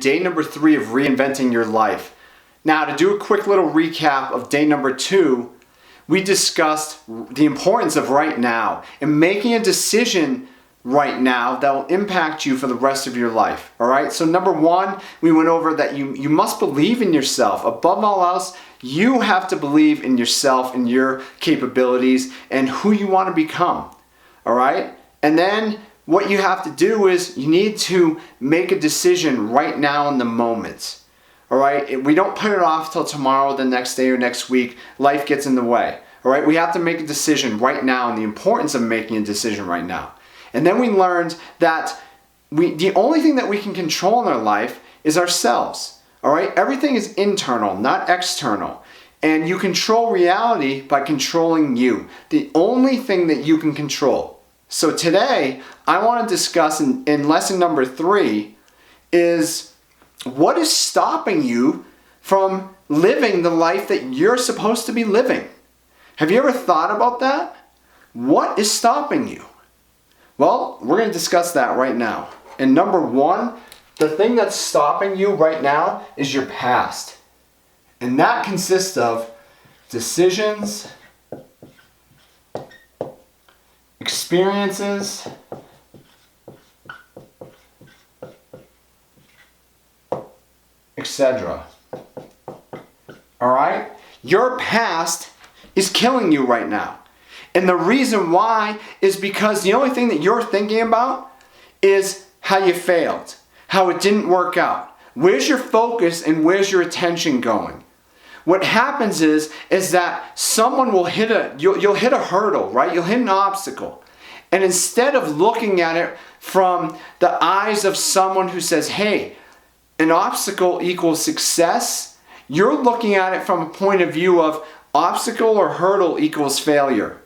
Day number 3 of reinventing your life. Now, to do a quick little recap of day number 2, we discussed the importance of right now and making a decision right now that will impact you for the rest of your life. All right. So number 1, we went over that you must believe in yourself. Above all else, you have to believe in yourself and your capabilities and who you want to become. All right. And then what you have to do is you need to make a decision right now in the moment. All right? We don't put it off till tomorrow, the next day, or next week. Life gets in the way. All right? We have to make a decision right now and the importance of making a decision right now. And then we learned that the only thing that we can control in our life is ourselves. All right? Everything is internal, not external. And you control reality by controlling you. The only thing that you can control. So today, I want to discuss in lesson number 3 is what is stopping you from living the life that you're supposed to be living? Have you ever thought about that? What is stopping you? Well, we're going to discuss that right now. And number 1, the thing that's stopping you right now is your past. And that consists of decisions, experiences, etc. All right? Your past is killing you right now. And the reason why is because the only thing that you're thinking about is how you failed, how it didn't work out. Where's your focus and where's your attention going? What happens is that someone will you'll hit a hurdle, right? You'll hit an obstacle. And instead of looking at it from the eyes of someone who says, hey, an obstacle equals success, you're looking at it from a point of view of obstacle or hurdle equals failure.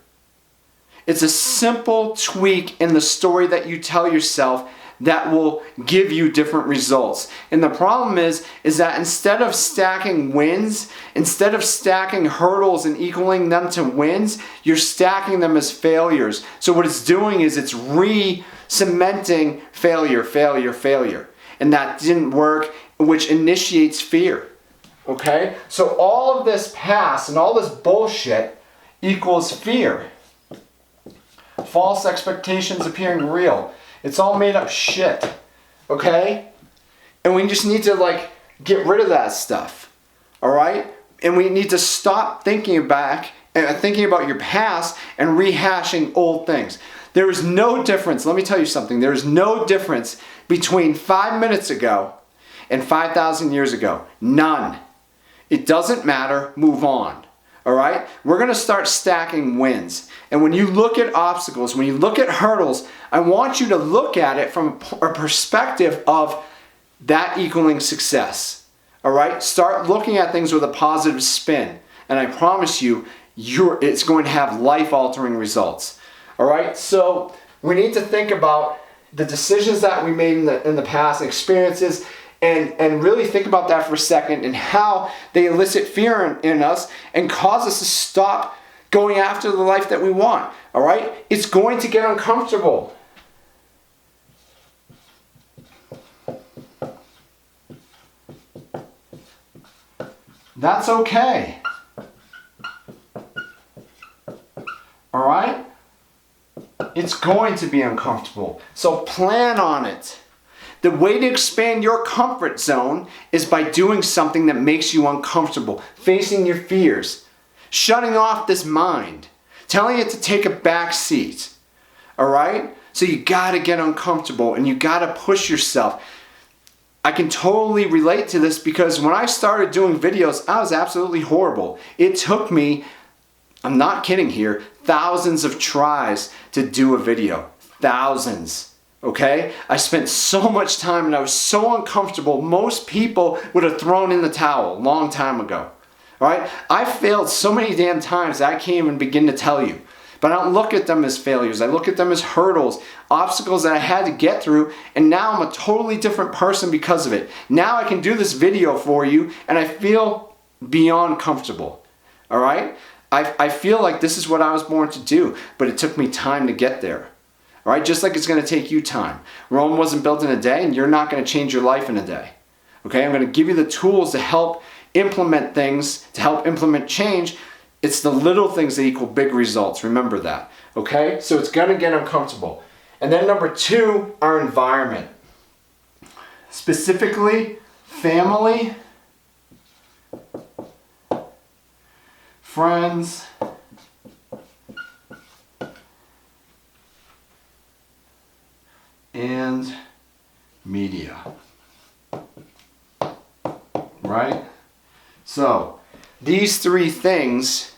It's a simple tweak in the story that you tell yourself that will give you different results. And the problem is that instead of stacking wins, instead of stacking hurdles and equaling them to wins, you're stacking them as failures. So what it's doing is it's re-cementing failure, failure, failure. And that didn't work, which initiates fear. Okay? So all of this past and all this bullshit equals fear. False expectations appearing real. It's all made up shit, okay? And we just need to get rid of that stuff, all right? And we need to stop thinking about your past and rehashing old things. There is no difference, let me tell you something, there is no difference between 5 minutes ago and 5,000 years ago. None. It doesn't matter, move on. All right? We're going to start stacking wins. And when you look at obstacles, when you look at hurdles, I want you to look at it from a perspective of that equaling success. All right? Start looking at things with a positive spin. And I promise you, it's going to have life-altering results. All right? So we need to think about the decisions that we made in the past, experiences, and really think about that for a second and how they elicit fear in us and cause us to stop going after the life that we want. All right? It's going to get uncomfortable. That's okay. All right? It's going to be uncomfortable. So plan on it. The way to expand your comfort zone is by doing something that makes you uncomfortable, facing your fears, shutting off this mind, telling it to take a back seat. All right? So you got to get uncomfortable and you got to push yourself. I can totally relate to this because when I started doing videos, I was absolutely horrible. It took me, I'm not kidding here, thousands of tries to do a video. Thousands. Okay? I spent so much time and I was so uncomfortable, most people would have thrown in the towel a long time ago. Alright? I failed so many damn times that I can't even begin to tell you. But I don't look at them as failures. I look at them as hurdles, obstacles that I had to get through, and now I'm a totally different person because of it. Now I can do this video for you and I feel beyond comfortable. Alright? I feel like this is what I was born to do, but it took me time to get there. All right, just like it's going to take you time. Rome wasn't built in a day, and you're not going to change your life in a day. Okay, I'm going to give you the tools to help implement things, to help implement change. It's the little things that equal big results. Remember that. Okay, so it's going to get uncomfortable. And then number 2, our environment. Specifically, family, friends, and media. Right? So, these 3 things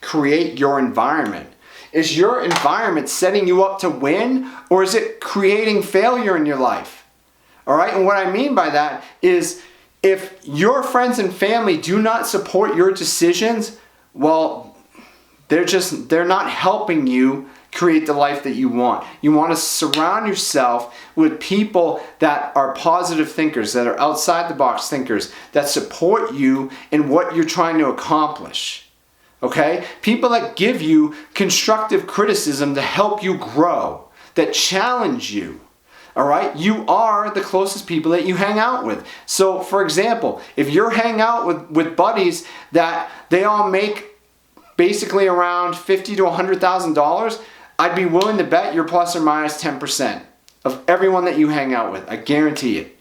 create your environment. Is your environment setting you up to win, or is it creating failure in your life? All right? And what I mean by that is if your friends and family do not support your decisions, well, they're not helping you create the life that you want. You want to surround yourself with people that are positive thinkers, that are outside the box thinkers, that support you in what you're trying to accomplish. Okay? People that give you constructive criticism to help you grow, that challenge you. All right? You are the closest people that you hang out with. So, for example, if you're hanging out with buddies that they all make basically around $50,000 to $100,000, I'd be willing to bet you're plus or minus 10% of everyone that you hang out with. I guarantee it.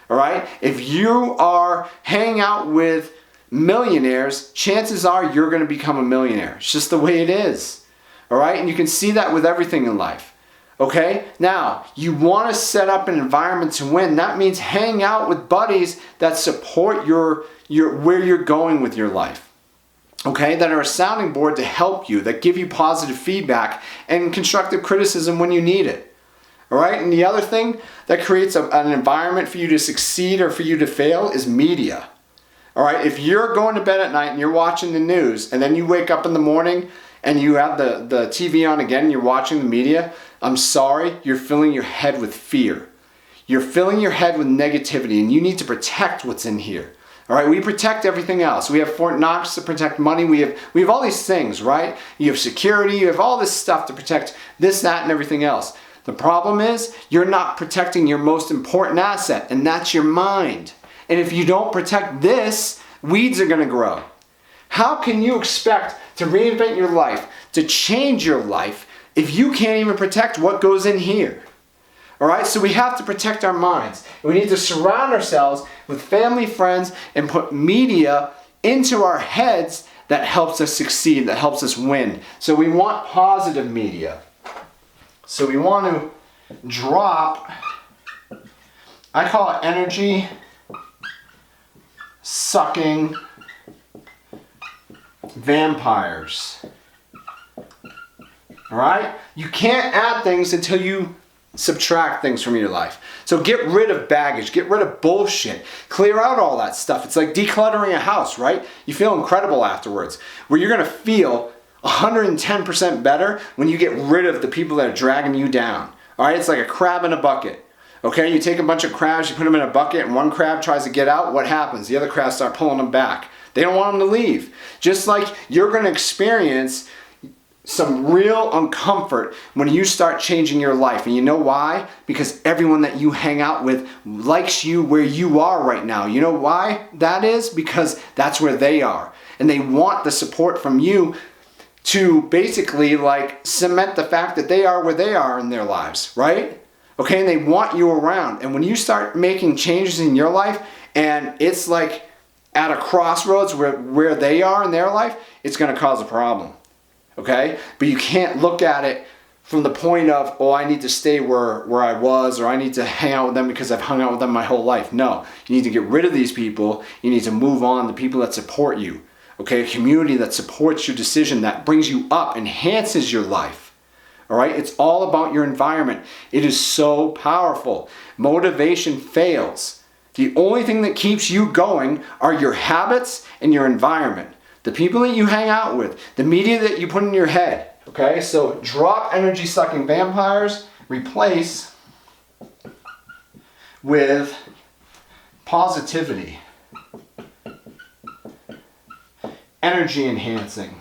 All right? If you are hanging out with millionaires, chances are you're going to become a millionaire. It's just the way it is. All right? And you can see that with everything in life. Okay? Now, you want to set up an environment to win. That means hang out with buddies that support your where you're going with your life. Okay, that are a sounding board to help you, that give you positive feedback and constructive criticism when you need it. All right, and the other thing that creates an environment for you to succeed or for you to fail is media. All right, if you're going to bed at night and you're watching the news and then you wake up in the morning and you have the TV on again and you're watching the media, I'm sorry, you're filling your head with fear. You're filling your head with negativity, and you need to protect what's in here. All right, we protect everything else. We have Fort Knox to protect money. We have all these things, right? You have security. You have all this stuff to protect this, that, and everything else. The problem is you're not protecting your most important asset, and that's your mind. And if you don't protect this, weeds are going to grow. How can you expect to reinvent your life, to change your life, if you can't even protect what goes in here? All right, so we have to protect our minds. We need to surround ourselves with family, friends, and put media into our heads that helps us succeed, that helps us win. So we want positive media. So we want to drop, I call it energy sucking vampires. All right? You can't add things until you subtract things from your life. So get rid of baggage, get rid of bullshit, clear out all that stuff. It's like decluttering a house, right? You feel incredible afterwards, where you're going to feel 110% better when you get rid of the people that are dragging you down. All right, it's like a crab in a bucket. Okay, you take a bunch of crabs, you put them in a bucket, and one crab tries to get out. What happens? The other crabs start pulling them back. They don't want them to leave. Just like you're going to experience some real uncomfort when you start changing your life. And you know why? Because everyone that you hang out with likes you where you are right now. You know why that is? Because that's where they are. And they want the support from you to basically like cement the fact that they are where they are in their lives, right? Okay, and they want you around. And when you start making changes in your life and it's like at a crossroads where they are in their life, it's going to cause a problem. Okay? But you can't look at it from the point of, oh, I need to stay where I was, or I need to hang out with them because I've hung out with them my whole life. No. You need to get rid of these people. You need to move on to people that support you. Okay? A community that supports your decision, that brings you up, enhances your life. All right? It's all about your environment. It is so powerful. Motivation fails. The only thing that keeps you going are your habits and your environment. The people that you hang out with, the media that you put in your head. Okay, so drop energy sucking vampires, replace with positivity, energy enhancing.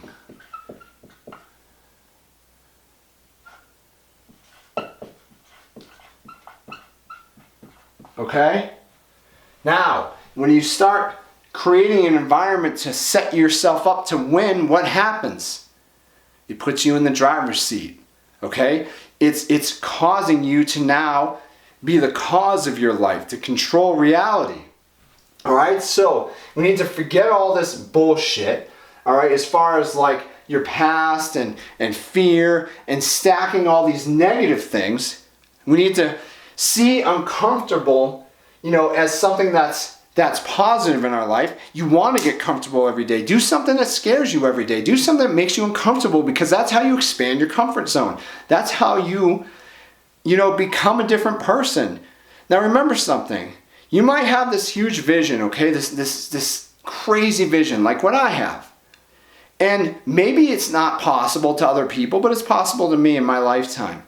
Okay? Now, when you start creating an environment to set yourself up to win, what happens? It puts you in the driver's seat, okay? It's causing you to now be the cause of your life, to control reality. All right, so we need to forget all this bullshit, all right, as far as like your past and fear and stacking all these negative things. We need to see uncomfortable, as something that's positive in our life. You want to get comfortable every day. Do something that scares you every day. Do something that makes you uncomfortable, because that's how you expand your comfort zone. That's how you become a different person. Now remember something. You might have this huge vision, okay? This crazy vision like what I have. And maybe it's not possible to other people, but it's possible to me in my lifetime.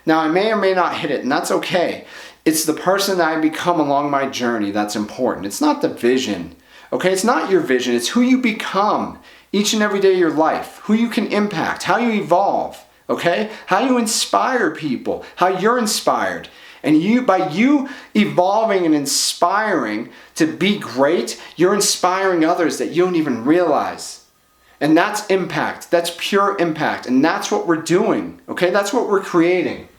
Now I may or may not hit it, and that's okay. It's the person that I become along my journey that's important. It's not the vision, okay? It's not your vision. It's who you become each and every day of your life, who you can impact, how you evolve, okay? How you inspire people, how you're inspired. And by you evolving and inspiring to be great, you're inspiring others that you don't even realize. And that's impact. That's pure impact. And that's what we're doing, okay? That's what we're creating.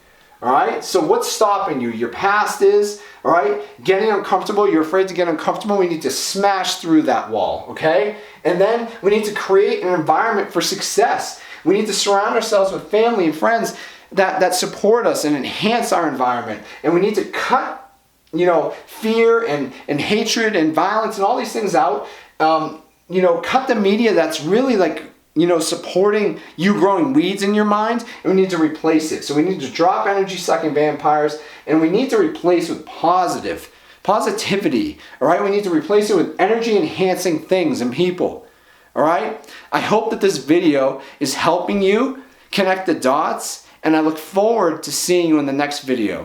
All right, so what's stopping you? Your past is, all right, getting uncomfortable. You're afraid to get uncomfortable. We need to smash through that wall, okay? And then we need to create an environment for success. We need to surround ourselves with family and friends that support us and enhance our environment. And we need to cut, fear and hatred and violence and all these things out. Cut the media that's really like, supporting you growing weeds in your mind, and we need to replace it. So we need to drop energy-sucking vampires, and we need to replace with positivity, all right? We need to replace it with energy-enhancing things and people, all right? I hope that this video is helping you connect the dots, and I look forward to seeing you in the next video.